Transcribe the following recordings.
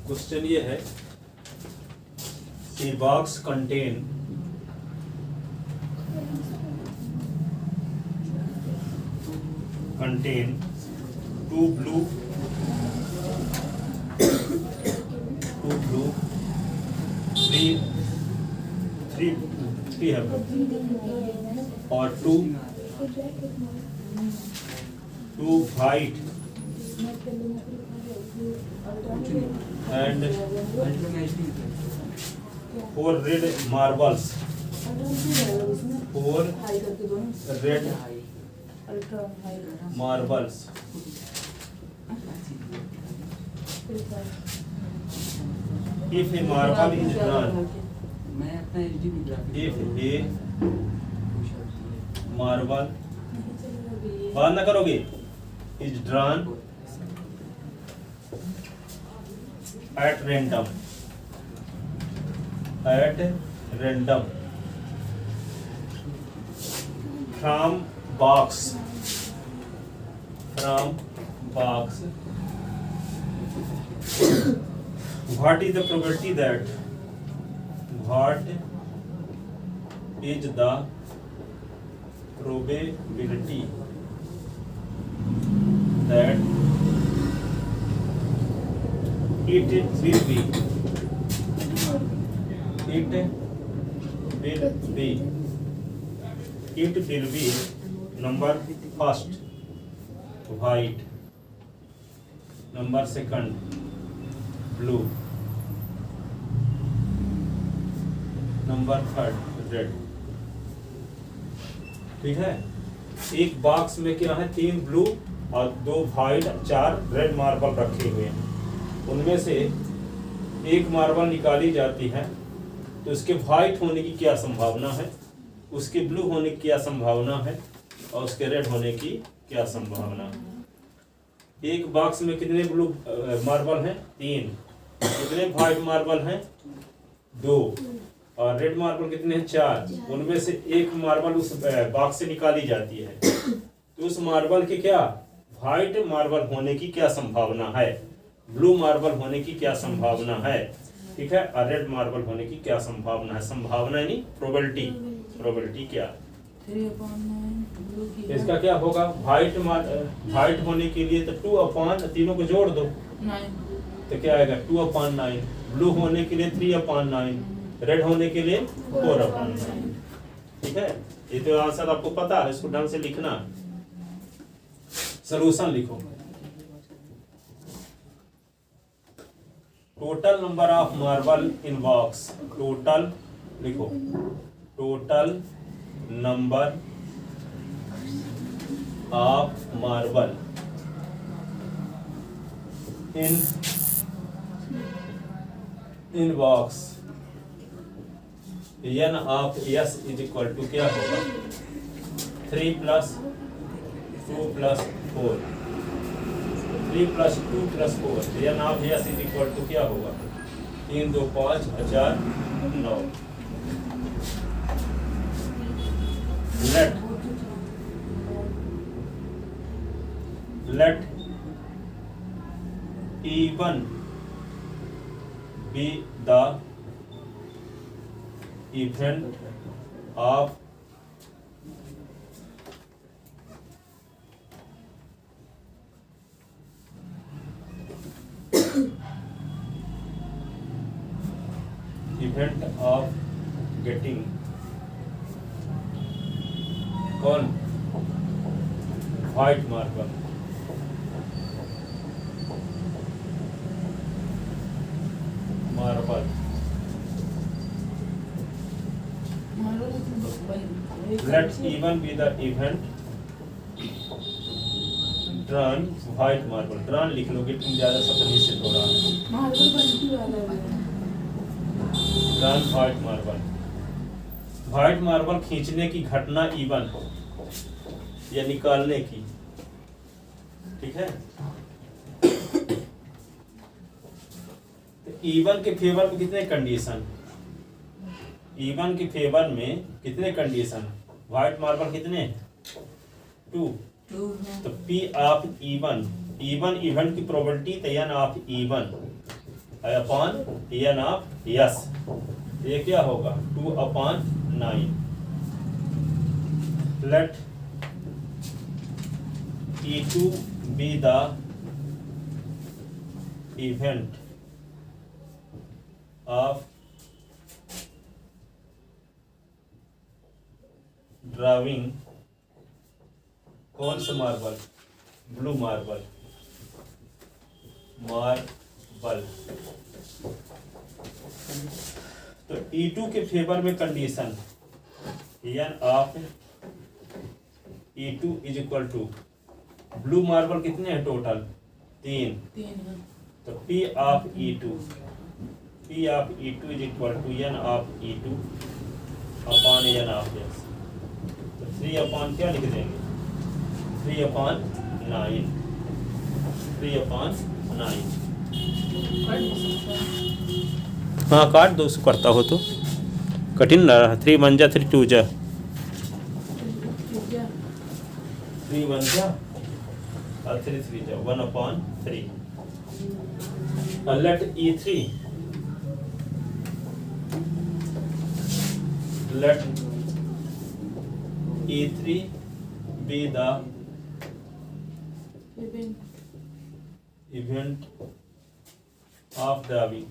Question ये है, a box contain two blue three have or two white and four red marbles. Four red marbles. If a marble is drawn, if a marble, बात ना करोगे, is drawn at random from box, what is the probability that it will be number first white, number second blue, number third red. ठीक है, एक box में क्या है, 3 blue और 2 व्हाइट, 4 रेड मार्बल रखे हुए हैं। उनमें से एक मार्बल निकाली जाती है तो उसके व्हाइट होने की क्या संभावना है, उसके ब्लू होने की क्या संभावना है और उसके रेड होने की क्या संभावना है। एक बॉक्स में कितने ब्लू मार्बल हैं, 3। कितने व्हाइट मार्बल हैं, 2। और रेड मार्बल कितने हैं, 4। उनमें से एक मार्बल उस बॉक्स से निकाली जाती है तो उस मार्बल के क्या व्हाइट मार्बल होने की क्या संभावना है, ब्लू मार्बल होने की क्या संभावना है, ठीक है, और रेड मार्बल होने की क्या संभावना है। संभावना यानी प्रोबेबिलिटी क्या, इसका क्या होगा, व्हाइट होने के लिए तो 2/, तीनों को जोड़ दो 9, तो क्या आएगा 2/9। ब्लू होने के लिए 3/9, रेड होने के लिए 4/9। ठीक है, ये तो आंसर आपको पता है, इसको ढंग से लिखना। सॉल्यूशन लिखो, total number of marble in box, total लिखो, total number of marble in box, n of s is equal to क्या होगा, 3 + 2 + 4, 3 + 2 + 4, n of s is equal to क्या होगा, 3 2 5 4 9। let even be the event of getting कौन, white marble, let even be the event drawn white marble, drawn लिख लोगे तुम, ज्यादा शब्द निश्चित हो रहा है। drawn white marble, white marble खींचने की घटना इवन हो या निकालने की, ठीक है। तो इवन के फेवर में कितने कंडीशन, इवन के फेवर में कितने कंडीशन, व्हाइट मार्बल कितने, 2। तो P of even, even event की प्रोबेबिलिटी तयन of even, upon n of s, ये क्या होगा 2/9। लेट E2 be the event of drawing कौन सा मार्बल, ब्लू मार्बल, तो E2 के फेवर में condition n of E2 is equal to, blue marble कितने हैं टोटल 3, तो P of E2 is equal to n of E2 upon n of s, तो 3 upon क्या लिख देंगे 3/9। हाँ काट दो, उसको करता हो तो कठिन ना रहा। 3 1 जा 3 2 जा 3 1 जा और 3 3 जा 1/3। Let E3 be the event of driving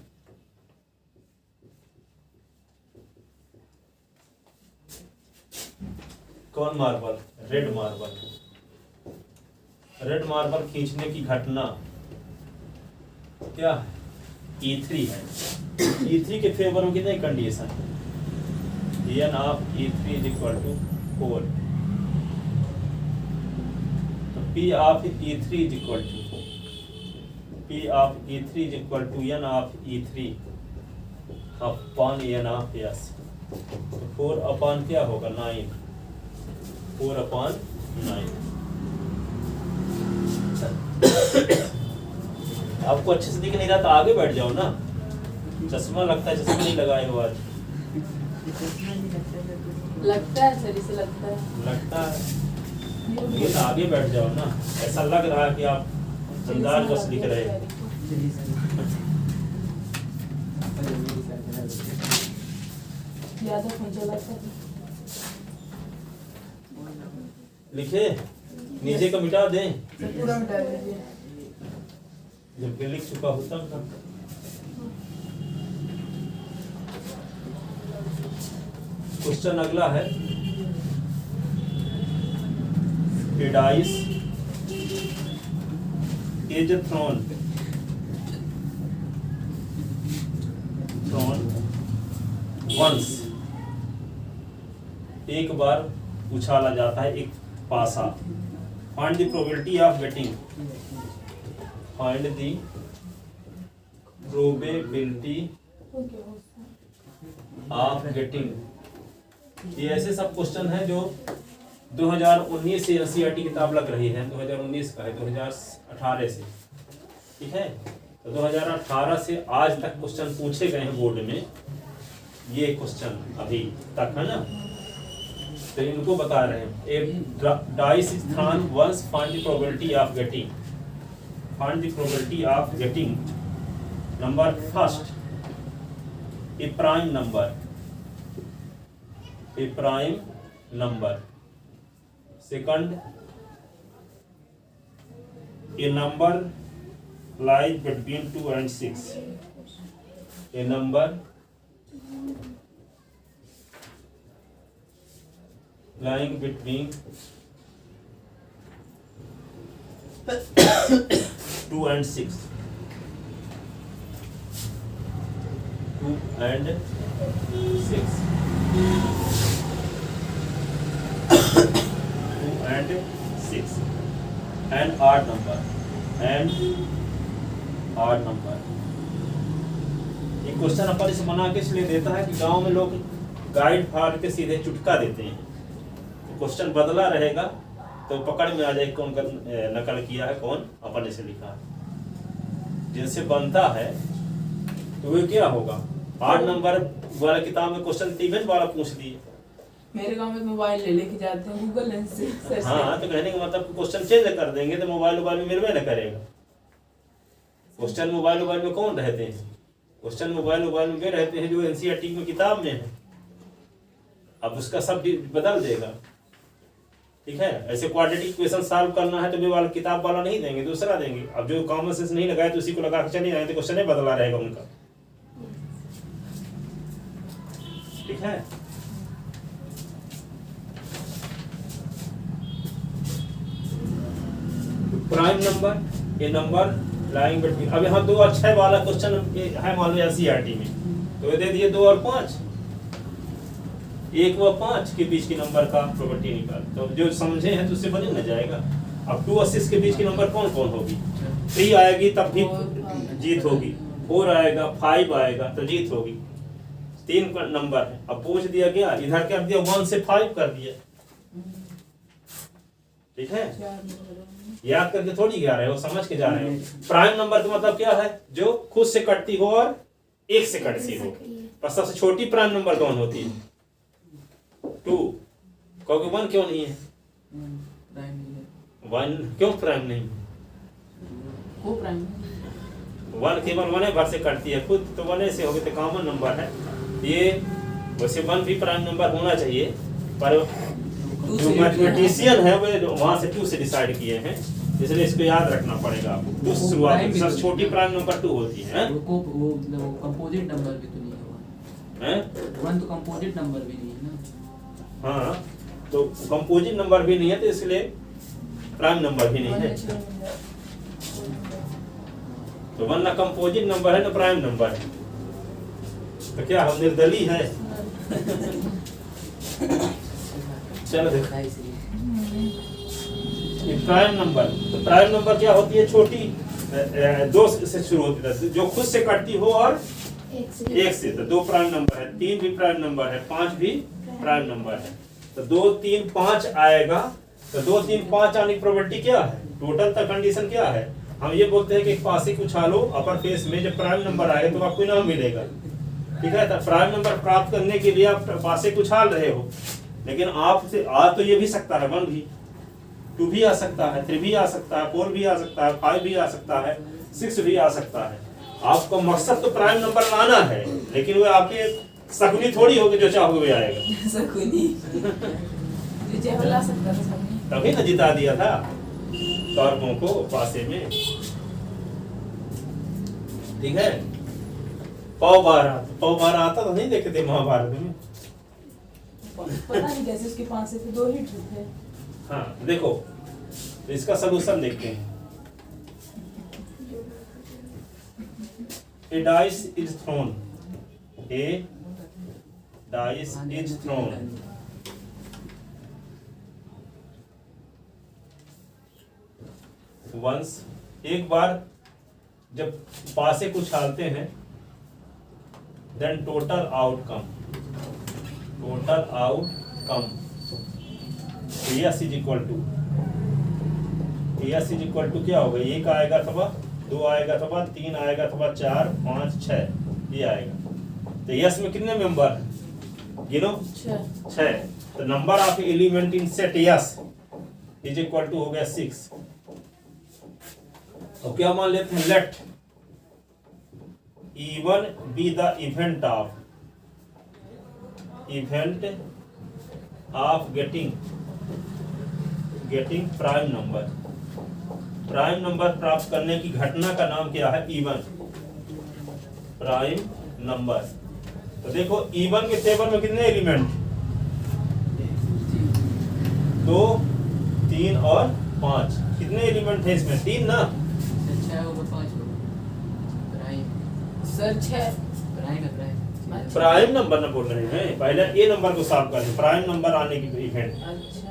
कौन मार्बल, रेड मार्बल खींचने की घटना क्या है E3 है। E3 के फेवर में कितने condition, n of E3 is equal to 4, तो P of E3 is equal to n of E3 upon n of s, तो 4 अपॉन क्या होगा 9, 4/9। आपको अच्छे से दिख नहीं रहा तो आगे बैठ जाओ ना, चश्मा लगता है, चश्मा नहीं लगाए हो आज। लगता है सर, इसे लगता है ये तो आगे बैठ जाओ ना, ऐसा लग रहा है कि आप अंदाज बस लिख रहे हैं। लिखे नीचे का मिटा दें, पूरा मिटा दीजिए। जबकि लिख चुका होता था। क्वेश्चन अगला है, a dice is thrown once, एक बार उछाला जाता है एक पासा। Find the probability of getting, ये ऐसे सब क्वेश्चन हैं जो 2019 से NCERT किताब लग रही है, 2019 का है, 2018 से, ठीक है। तो 2018 से आज तक क्वेश्चन पूछे गए हैं बोर्ड में, ये क्वेश्चन अभी तक है ना, तो इनको बता रहे हैं। एक dice is thrown once, find the probability of getting number first a prime number, second a number lies between 2 and 6, a number lying between 2 and 6, 2 and 6, 2 and 6, and odd number, ये क्वेश्चन अपन इसे बना के इसलिए देता है कि गांव में लोग गाइड फाड़ के सीधे चुटका देते हैं, क्वेश्चन बदला रहेगा तो पकड़ में आ जाए कौन नकल किया है, कौन अपन इसे लिखा है। जिनसे बनता है तो वो क्या होगा, 8 नंबर वाला किताब में क्वेश्चन इवेंट वाला पूछ दिए। मेरे गांव में मोबाइल ले लेके जाते हैं गूगल लेंस से। हाँ, तो कहने का मतलब क्वेश्चन चेंज कर देंगे तो मोबाइल में मिलवे न करेगा। क्वेश्चन मोबाइल में कौन रहते हैं, क्वेश्चन मोबाइल में वे रहते हैं जो एनसीईआरटी में किताब में है, अब उसका सब बदल देगा। ठीक है, ऐसे क्वाड्रेटिक इक्वेशन सॉल्व करना है तो वे वाला किताब वाला नहीं देंगे, दूसरा देंगे। अब जो कॉमन सेंस नहीं लगाए तो उसी को लगा के चले जाएंगे, तो क्वेश्चन ही बदला रहेगा उनका। ठीक है, प्राइम नंबर, ये नंबर लाइंग बिटवीन। अब यहाँ 2 और 6 वाला क्वेश्चन है मान लो एनसीईआरटी में, तो ये दे दिए 2 और 5, 1 व 5 के बीच के नंबर का प्रोबेबिलिटी निकाल। तो जो समझे हैं तो उससे बन न जाएगा। अब 2 और 6 के बीच के नंबर कौन कौन होगी? 3 आएगी तब भी जीत होगी, 4 आएगा, 5 आएगा तो जीत होगी। 3 का नंबर है। अब पूछ दिया गया, इधर कर दिया 1 से 5 कर दिया। ठीक है, याद करके थोड़ी जा रहे हो, समझ के जा रहे हो। प्राइम नंबर का मतलब क्या है? जो खुद से कटती हो और 1 से कटती हो। पर सबसे छोटी प्राइम नंबर कौन होती है? 2। कहोगे 1 क्यों नहीं है? 1 क्यों प्राइम नहीं? 1 केवल 1 भर से कटती है खुद, तो 1 से होगी तो कॉमन नंबर है ये। वैसे 1 भी प्राइम नंबर होना चाहिए, पर जो मैथमेटिशियन है वे वहां से 2 से डिसाइड किए हैं, इसलिए इसको याद रखना पड़ेगा आपको। 2 से शुरुआत होती है, सबसे छोटी प्राइम नंबर 2 होती है। वो कंपोजिट नंबर भी तो नहीं है 1 तो कंपोजिट नंबर भी नहीं है ना। हाँ, तो कंपोजिट नंबर भी नहीं है तो इसलिए प्राइम नंबर भी नहीं है। तो 1 ना कंपोजिट नंबर है ना प्राइम नंबर है, तो क्या हम निर्दलीय है? चलो देखो, ये प्राइम नंबर, तो प्राइम नंबर क्या होती है? छोटी 2 से शुरू होती है, जो खुद से कटती हो और 1 से, तो 2 प्राइम नंबर है, 3 भी प्राइम नंबर है, 5 भी प्राइम नंबर है। तो 2, 3, 5 आएगा, तो 2, 3, 5 आने की प्रोबेबिलिटी क्या है? टोटल तक कंडीशन क्या है? हम ये बोलते हैं कि पासे कुछ उछालो अपर फेस में, जब प्राइम नंबर आएगा तो आपको इनाम मिलेगा। ठीक है, तो प्राइम नंबर प्राप्त करने के लिए आप पासे कुछ उछाल रहे हो, लेकिन आपसे आ तो ये भी सकता है 1 भी, 2 भी आ सकता है, 3 भी आ सकता है, 4 भी आ सकता है, 5 भी आ सकता है, 6 भी आ सकता है। आपका मकसद तो प्राइम नंबर लाना है, लेकिन वो आपके शकुनी थोड़ी होगी जो चाहोगे वो आएगा। शकुनी जो ला सकता था शकुनी, तभी ना जिता दिया था तौरपों को पासे में। ठीक है, पौ बार आता तो नहीं देखे थे महाभारत में। पता नहीं कैसे उसके 5 से 2 ही थे। हाँ देखो, तो इसका सलूशन देखते हैं। A dice is thrown. A dice is thrown. Once, एक बार जब पासे कुछ उछालते हैं, then total outcome yes is equal to क्या होगा? 1 आएगा अथवा 2 आएगा अथवा 3 आएगा अथवा 4, 5, 6 ये आएगा। तो यस में कितने मेंबर हैं? गिनो। 6। तो number of element in set S is equal to हो गया 6। तो क्या मान लेते हैं? Let even be the event of getting prime number. Prime number प्राप्त करने की घटना का नाम क्या है? Even prime number. तो देखो इवन के टेबल में कितने एलिमेंट? 2, 3 और 5। कितने एलिमेंट है इसमें? 3 ना? सर 6 प्राइम नंबर ना बोल रहे हैं, पहले ए नंबर को सॉल्व कर लें, प्राइम नंबर आने की इवेंट। अच्छा,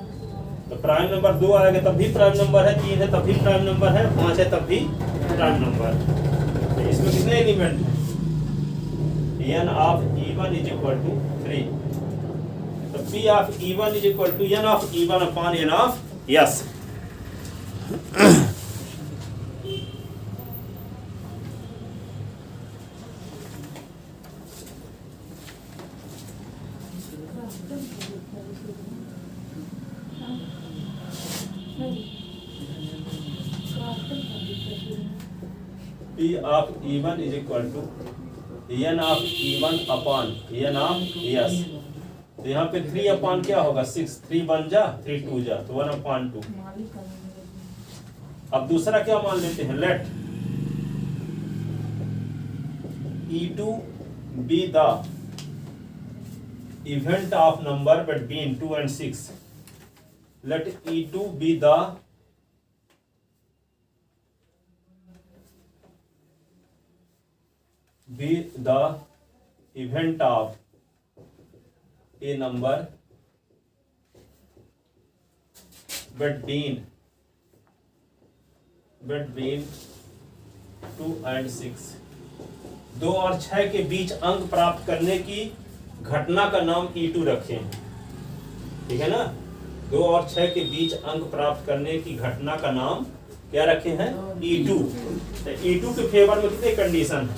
तो प्राइम नंबर 2 आएगा तब भी प्राइम नंबर है, 3 है तब भी प्राइम नंबर है, 5 है तब भी प्राइम नंबर। तो इसमें कितने एलिमेंट हैं? n of E1 is equal to 3। तो P of E1 is equal to n of E1 upon n of S। P of E1 is equal to N of E1 upon N of S. तो यहाँ पे 3 upon क्या होगा 6, 3 1 जा 3 2 जा तो 1 upon 2। अब दूसरा क्या मान लेते हैं, late E2 be the event of number between 2 and 6। let E2 be the event of a number between 2 and 6। 2 और 6 के बीच अंक प्राप्त करने की घटना का नाम E2 रखें। ठीक है ना, 2 और 6 के बीच अंक प्राप्त करने की घटना का नाम क्या रखे हैं, E2। तो E2 के फेवर में कितने कंडीशन है,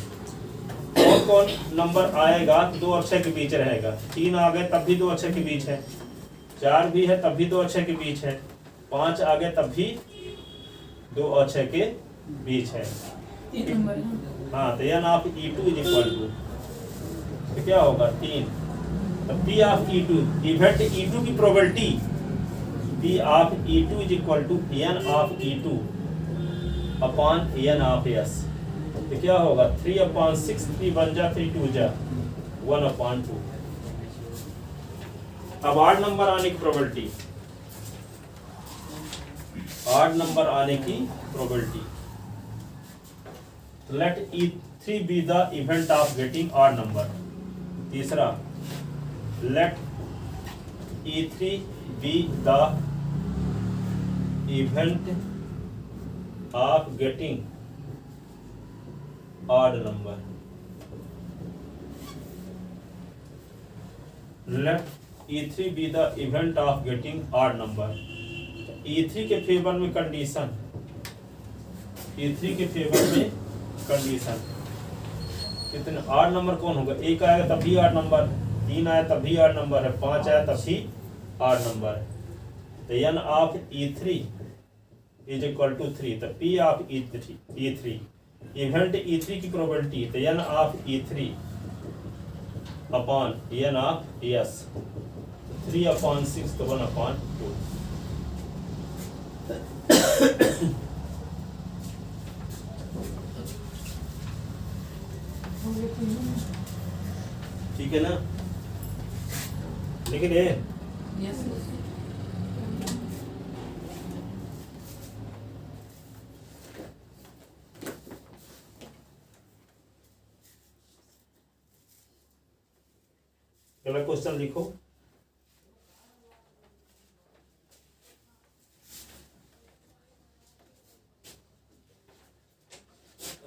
और कौन नंबर आएगा तो 2 और 6 के बीच रहेगा। 3 आ गए तब भी 2 और 6 के बीच है, 4 भी है तब भी 2 और 6 के बीच है, 5 आ गए तब भी 2 और 6 के बीच है। हाँ, तो N of E2 is equal to, तो क्या होगा 3। तो P of E2 event E2 की probability P of E2 is equal to N of E2 upon N of S। तो क्या होगा 3 अपॉन 6, 3 1 जा 3 2 जा 1 अपॉन 2। अब 8 नंबर आने की प्रोबेबिलिटी, 8 नंबर आने की probability, let E3 be the event of getting odd number। तीसरा, let E3 be the event of getting odd number। let E3 be the event of getting odd number। E3 के favour में condition, E3 के favour में condition कितने 8 number कौन होगा, 1 आएगा तब भी 8 नंबर, 3 आया तब भी 8 नंबर है, 5 आया तब भी 8 नंबर है। तो N of E3 is equal to 3। तो P of E3 event E3 की प्रोबेबिलिटी, तो N of E3 upon N of S। 3 upon 6 तो 1 अपॉन 2। ठीक है ना, लेकिन ये अगला क्वेश्चन लिखो।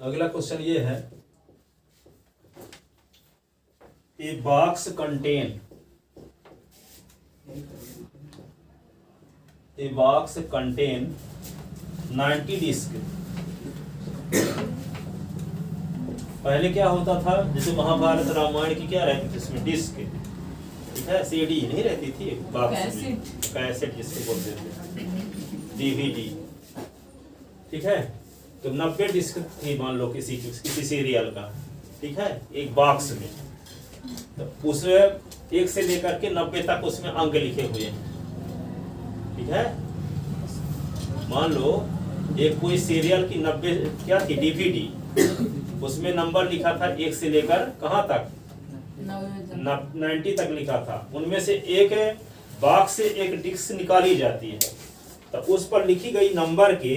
अगला क्वेश्चन ये है, A box contain 90 डिस्क। पहले क्या होता था, जैसे महाभारत रामायण की क्या रहती थी इसमें डिस्क, ठीक है, सीडी नहीं रहती थी बॉक्स में, कैसेट जिसको बोलते थे, DVD, ठीक है। तो 90 डिस्क थी मान लो किसी सीरियल का, ठीक है, एक बॉक्स में। तो उसमें 1 से लेकर के 90 तक उसमें अंक लिखे हुए हैं, ठीक है। मान लो एक कोई सीरियल की 90 क्या थी DVD, उसमें नंबर लिखा था 1 से लेकर कहाँ तक 90 तक लिखा था। उनमें से एक बॉक्स से एक डिस्क निकाली जाती है, तो उस पर लिखी गई नंबर के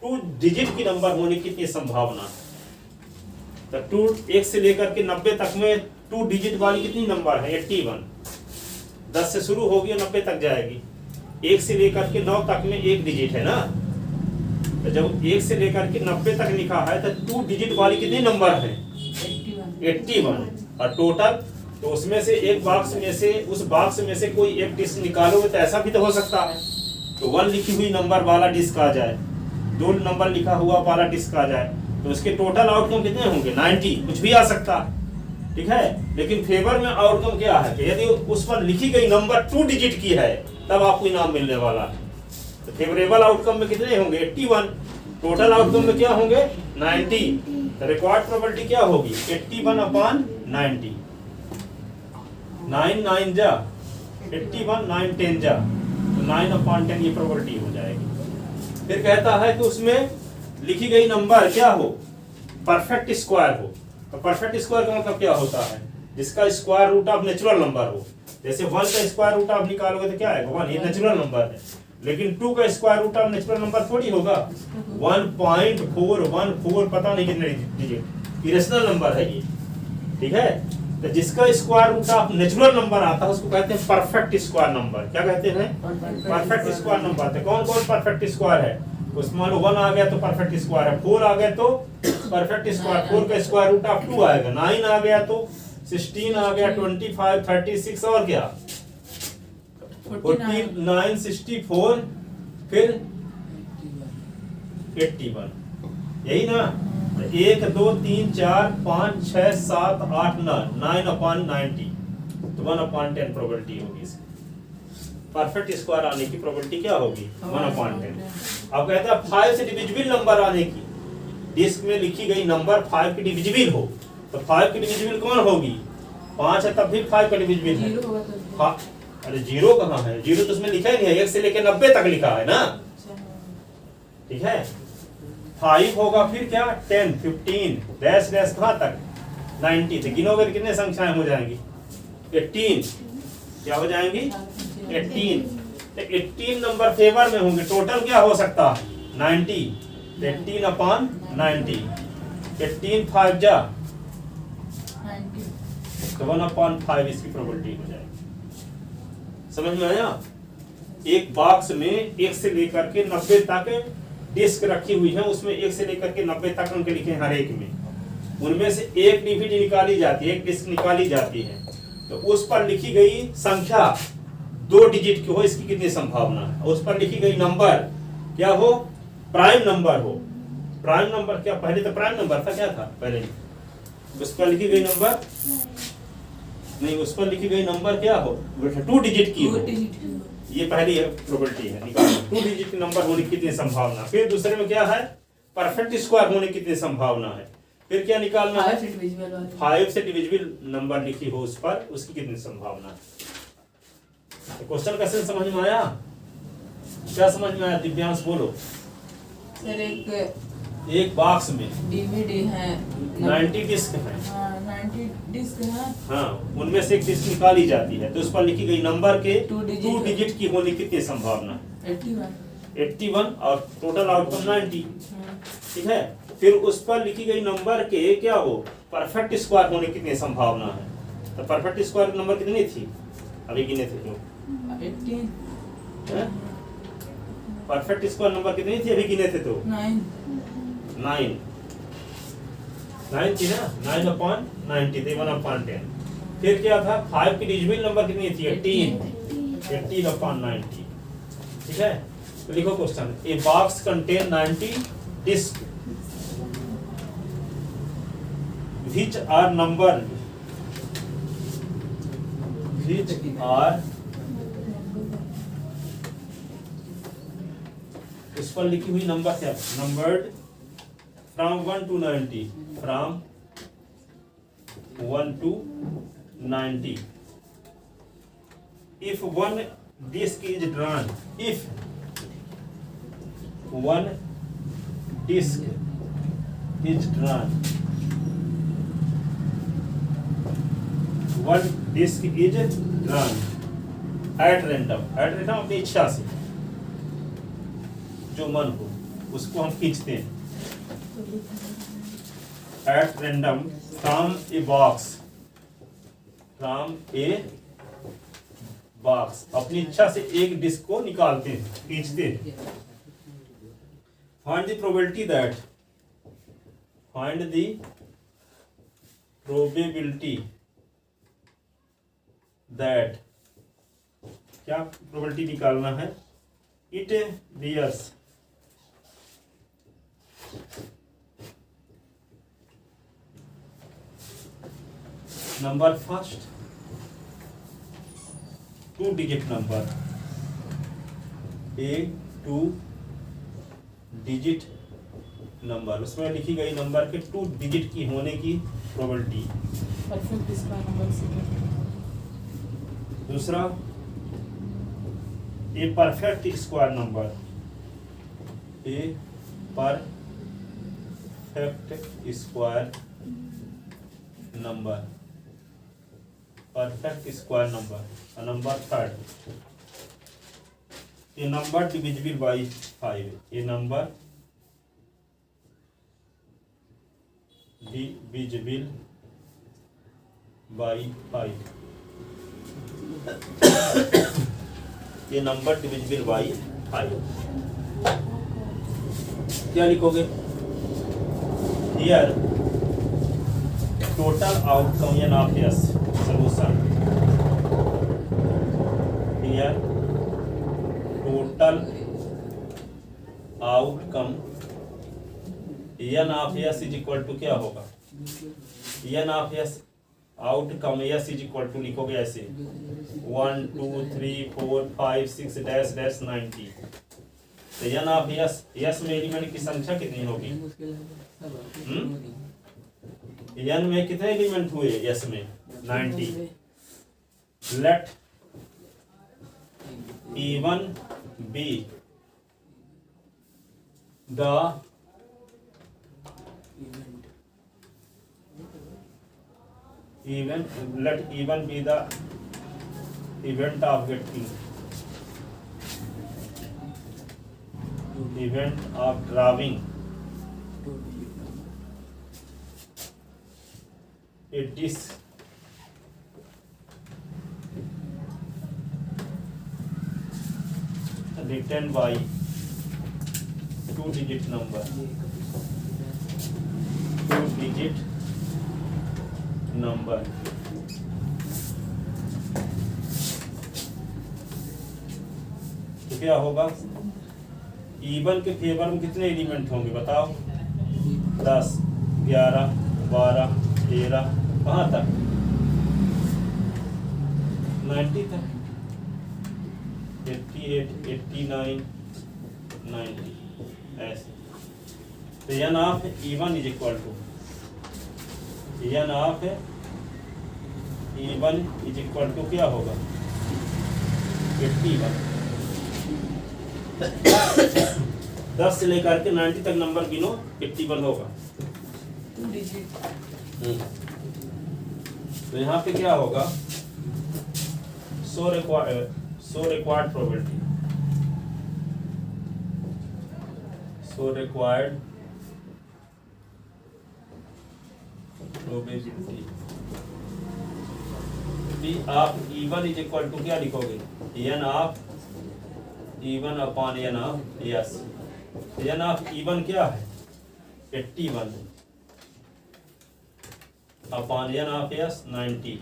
2 डिजिट की नंबर होने की कितनी संभावना। तो 1 से लेकर के 90 तक में 2 डिजिट वाली कितनी नंबर है 81। 10 से शुरू होगी 90 तक जाएगी। 1 से लेकर के 9 तक में 1 डिजिट है ना, तो जब 1 से लेकर के 90 तक लिखा है तो 2 डिजिट वाली कितनी नंबर है 81। और टोटल, तो उसमें से एक बॉक्स में से, उस बॉक्स में से कोई एक डिस्क निकालोगे तो ऐसा भी तो हो सकता है, तो 1 लिखी हुई नंबर वाला डिस्क आ जाए, 2 नंबर लिखा हुआ वाला डिस्क आ जाए, तो उसके टोटल आउटकम कितने होंगे 90, कुछ भी आ सकता है, ठीक है। लेकिन फेवर में आउटकम क्या है कि यदि उस पर लिखी गई नंबर 2 डिजिट की है तब आपको इनाम मिलने वाला है। तो फेवरेबल आउटकम में कितने होंगे 81, टोटल आउटकम में क्या होंगे 90। तो रिक्वायर्ड प्रोबेबिलिटी क्या होगी 81/90 9 9 जा 81 9 10 जा तो 9/10 ये प्रोबेबिलिटी हो जाएगी। फिर कहता है कि उसमें लिखी गई नंबर क्या हो परफेक्ट स्क्वायर हो। तो परफेक्ट स्क्वायर का मतलब क्या होता है जिसका square root of natural number हो। जैसे 1 का स्क्वायर रूट आप निकालोगे तो क्या आएगा 1, ये नेचुरल नंबर है। लेकिन 2 का square root of natural number थोड़ी होगा 1.414 पता नहीं कितने डिजिट इरेशनल नंबर है ये, ठीक है। तो जिसका square root of natural number आता है उसको कहते हैं परफेक्ट स्क्वायर नंबर। क्या कहते हैं परफेक्ट स्क्वायर नंबर। तो कौन कौन परफेक्ट स्क्वायर है उसमें मान लो 1 आ गया तो परफेक्ट स्क्वायर है, 4 आ गया तो परफेक्ट स्क्वायर, 4 का स्क्वायर रूट ऑफ 2 आएगा, 9 आ गया तो 16 आ गया, 25 36 और क्या 49 64 फिर 81 यही ना। 1 2 3 4 5 6 7 8 9/90 तो 1/10 प्रोबेबिलिटी होगी इसकी। परफेक्ट स्क्वायर आने की प्रोबेबिलिटी क्या होगी 1/10। अब कहते हैं 5 से डिविजिबल नंबर आने की, डिस्क में लिखी गई नंबर 5 की डिविजिबल हो तो 5 की डिविजिबल कौन होगी 5 है तब भी 5 का डिविजिबल है। अरे जीरो कहाँ है, जीरो तो उसमें लिखा ही नहीं है, 1 से लेकर 90 तक लिखा है ना, ठीक है। 5 होगा फिर क्या 10 15 डैश डैश कहाँ तक 90 से गिनोगे तो कितने संख्याएं हो जाएंगी 18 क्या हो जाएंगी 18। तो 18 नंबर फेवर में होंगे, टोटल क्या हो सकता 90 18/90 18 5 जा तो 1/5 इसकी प्रोबेबिलिटी हो जाएगी। समझ में आया। एक बॉक्स में 1 से लेकर के 90 तक डिस्क रखी हुई है, उसमें 1 से लेकर के 90 तक अंक लिखे हैं हर एक में, उनमें से एक डीवीडी निकाली जाती है, एक डिस्क निकाली जाती है तो उस पर लिखी गई संख्या 2 डिजिट की हो इसकी कितनी संभावना है। उस पर लिखी गई नंबर क्या हो प्राइम नंबर हो। प्राइम नंबर क्या पहले तो प्राइम नंबर था क्या था पहले उस पर लिखी गई नंबर नहीं, उस पर लिखी गई नंबर क्या हो 2 डिजिट की हो, ये पहली प्रोबेबिलिटी है निकालना 2 डिजिट की नंबर होने की कितनी संभावना। फिर दूसरे में क्या है परफेक्ट स्क्वायर होने की कितनी संभावना है। फिर क्या निकालना है 5 से डिविजिबल नंबर लिखी हो उस पर उसकी कितनी संभावना है। तो क्वेश्चन कैसे समझ में आया, क्या समझ में आया दिव्यांश बोलो। सर एक बॉक्स में डीवीडी है 90 डिस्क है, 90 डिस्क है, हाँ उनमें से एक डिस्क निकाली जाती है तो उस पर लिखी गई नंबर के 2 डिजिट की होने की कितनी संभावना है 81 और टोटल आउटकम 90, ठीक है। फिर उस पर लिखी गई नंबर के क्या हो परफेक्ट स्क्वायर होने की कितनी संभावना है। तो परफेक्ट स्क्वायर नंबर कितनी थी अभी गिने थे जो 18 परफेक्ट स्क्वायर नंबर कितनी थी अभी गिने थे तो 9 थी ना 9/90 थे 1/10। फिर क्या था 5 की डिजिबल नंबर कितनी थी 18/90, ठीक है। तो लिखो question a box contain 90 disc which are numbered उस पर लिखी हुई नंबर क्या numbered from 1 to 90 from 1 to 90 if one disk is drawn if one disk is drawn one disk is drawn at random अपनी इच्छा से जो मन हो उसको हम खींचते हैं at random from a box अपनी इच्छा से एक डिस्क को निकालते हैं खींचते हैं। find the probability that क्या प्रोबेबिलिटी निकालना है it bears number first 2 digit number a 2 digit number, उसमें लिखी गई नंबर के 2 डिजिट की होने की प्रोबेबिलिटी। परफेक्ट स्क्वायर नंबर से। दूसरा, a perfect square number, a perfect square number, perfect square number. Number third, a number divisible by 5, a number divisible by 5, ये नंबर डिविजिबल बाई 5। क्या लिखोगे? Here total outcome N of S solution, here total outcome N of S is equal to क्या होगा? N of S outcome S is equal to लिखोगे ऐसे 1 2 3 4 5 6 dash dash 90। तो N of S, S में element की संख्या कितनी होगी? एन में कितने एलिमेंट हुए एस में? 90। Let E1 be the event, let E1 be the event of getting, event of drawing a disk written by 2-digit number, 2-digit number. तो क्या होगा? E1 के फेवर में कितने एलिमेंट होंगे बताओ? 10 11 12 13, कहाँ तक? 90 तक, 88 89 90 ऐसे। तो N of E1 is equal to N of E1 is equal to क्या होगा? 81। 10 से लेकर के 90 तक नंबर गिनो, 81 होगा। तो यहाँ पे क्या होगा? So required probability, so required probability आप E1 इज इक्वल टू क्या लिखोगे? N of E1 upon N of S. N of E1 क्या है? 81 अपॉन एन ऑफ एस 90।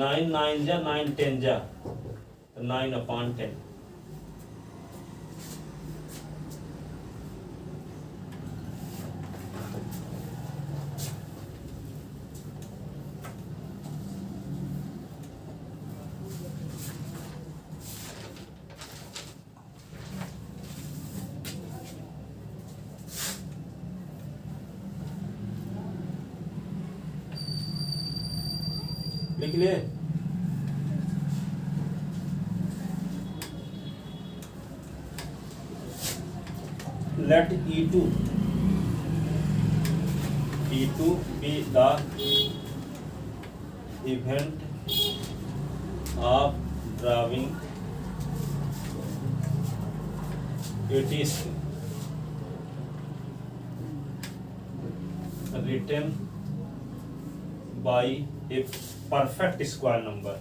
9 9 जा 9 10 जा, 9 अपॉन 10। लिख ले। Let E2 be the event of drawing a disk written by a perfect square number,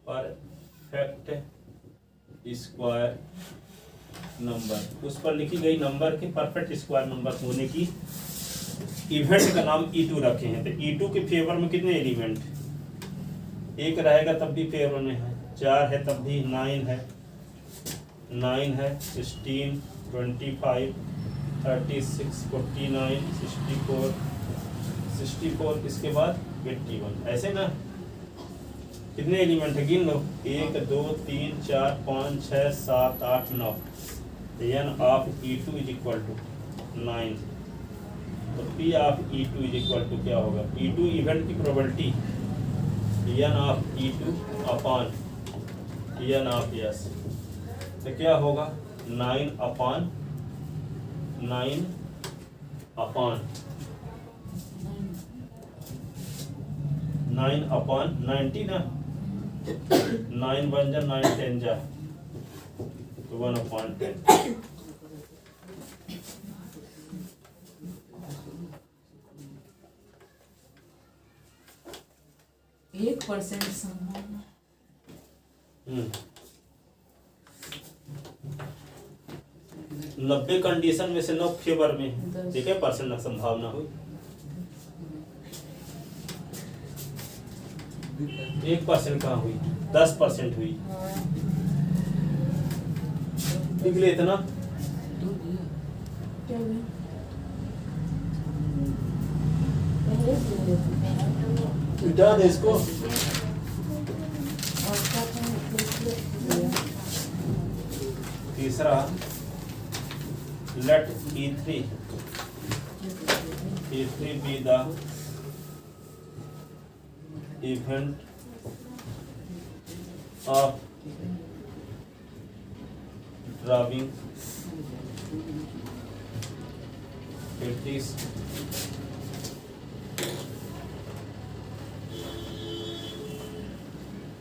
perfect square number. उस पर लिखी गई नंबर के परफेक्ट स्क्वायर नंबर होने की इवेंट का नाम E2 रखे हैं। तो E2 के फेवर में कितने एलिमेंट? 1 रहेगा तब भी फेवर में है, 4 है तब भी, 9 है, 9 है, 16 25 36 49 64 इसके बाद 81। ऐसे ना कितने एलिमेंट है? गिन लो, 1 2 3 4 5 6 7 8 9। n of E2 is equal to 9, तो P of E2 is equal to क्या होगा, E2 इवेंट की probability n of E2 upon n of S, तो क्या होगा 9 अपॉन 90 ना, 9 बन जा 9 10 जा, तो 1/10। 1% संभावना। 90 कंडीशन में से 9 फेवर में है, ठीक है, परसेंट संभावना हुई। 1% कहाँ हुई, 10% हुई, निकले इतना। क्या हुआ? मिटा दे इसको। तीसरा, late E3 be the event of drawing it is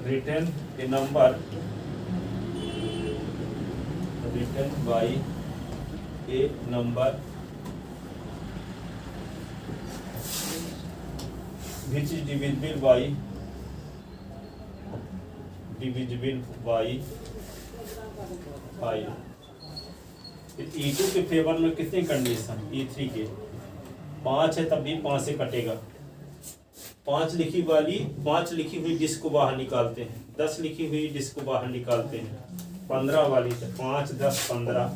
written a number written by a number which is divisible by five. E2 के फेवर में कितनी कंडीशन, E3 के 5 है, तब भी 5 से कटेगा। 5 लिखी हुई डिस्क को बाहर निकालते हैं, 10 लिखी हुई डिस्क को बाहर निकालते हैं, 15 वाली से 5 10 15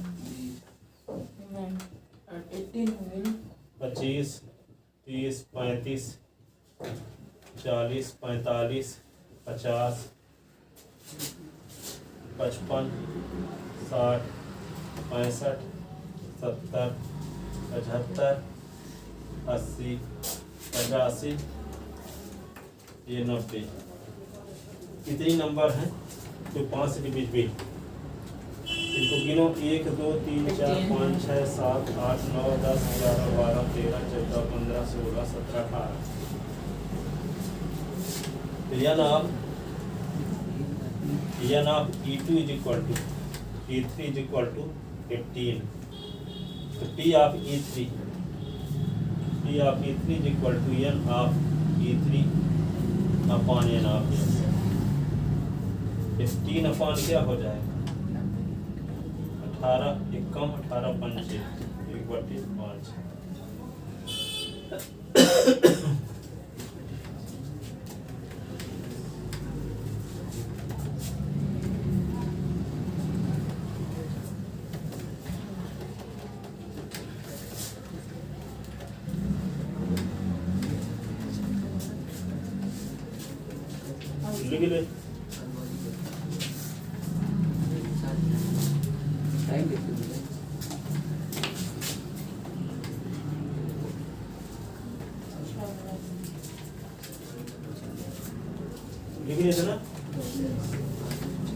25 30 35 40 45 50 55 60 65 70 75 80 85 ये 90, कितनी नंबर हैं जो 5 से डिविजिबल, इनको गिनो 1 2 3 4 5 6 7 8 9 10 11 12 13 14 15 16 17 18। n of E2 is equal to E3 is equal to 18, तो P of E3 is equal to n of E3 upon n of S। 18 upon क्या हो जाएगा, 18 एक कम 18 पंचे 1/5। लिख ले, लिख ले ना,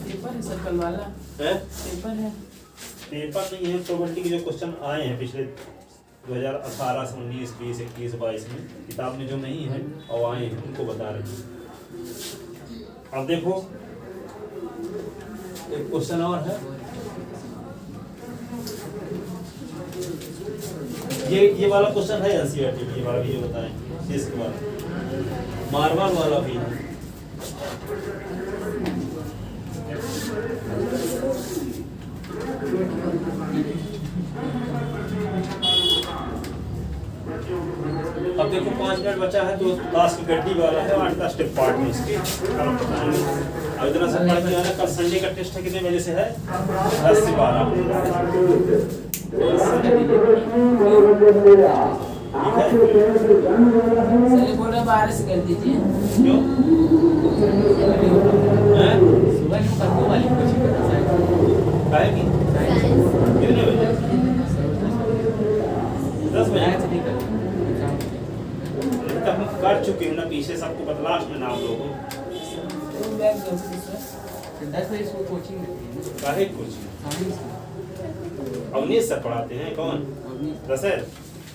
पेपर है सर्कल वाला है पेपर है। पेपर नहीं है, प्रोबेबिलिटी के जो क्वेश्चन आए हैं पिछले 2018 से 19 20 21 22 में किताब में जो नहीं है और आए हैं उनको बता रहे हैं। अब देखो एक क्वेश्चन और है, ये वाला क्वेश्चन है एनसीईआरटी में, ये वाला भी जो बताएं, डिस्क वाला, मार्बल वाला भी है। अब देखो 5 मिनट बचा है, तो लास्ट गड्डी वाला है 8 का स्टेप पार्ट में इसके अब इतना सब पढ़ के आना। कल संडे का टेस्ट है, कितने बजे से है, 10 से 12। ठीक है सर बोल रहा 12 से कर दीजिए। क्यों हैं? सुबह की कद्दू वाली कोचिंग करना शायद। काहे की कितने बजे 10 बजे मैथ नहीं कर एग्जाम तक हम कर चुके हैं ना पीछे सबको बतला में नाम लोगों तो बैग दो सर। 10 बजे इसको कोचिंग देती है काहे कुछ साइंस अवनीश सर पढ़ाते हैं कौन अभी रसैल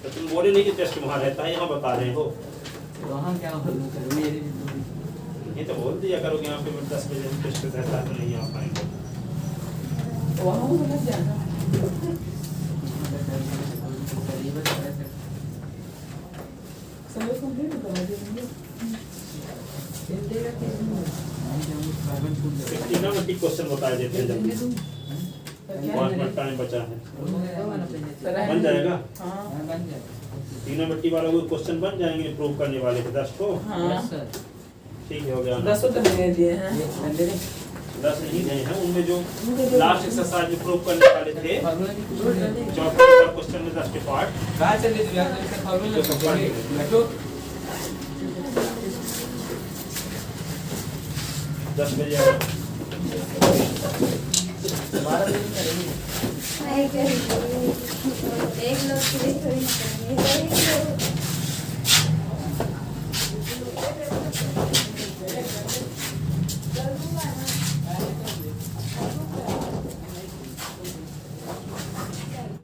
तो तुम बोले नहीं कि टेस्ट वहाँ रहता है यहाँ बता रहे हो वहाँ क्या बोलूँ सर मेरे भी तो ये तो बोल दिया करो कि यहाँ पे 10 बजे हम टेस्ट रहता है तो नहीं आ पाएंगे वहाँ वो मत जाना। सिलेबस कंप्लीट करवा देंगे। देगा कि तीनों में क्वेश्चन बताए देते हैं जल्दी पाँच मिनट टाइम बचा है बन जाएगा हाँ तीनों मिट्टी वालों को क्वेश्चन बन जाएंगे प्रूव करने वाले थे 10 को हाँ ठीक है हो गया 10 तो दे दिए हैं। 10 नहीं गए हैं उनमें जो लास्ट एक्सरसाइज में प्रूव करने वाले थे चौथा क्वेश्चन में 10 के पार्ट कहाँ चले थे यार इसका फार्मूला बैठो 10 बजे आए 12 बजे करेंगे नहीं करेंगे एक लोग के लिए थोड़ी ना करेंगे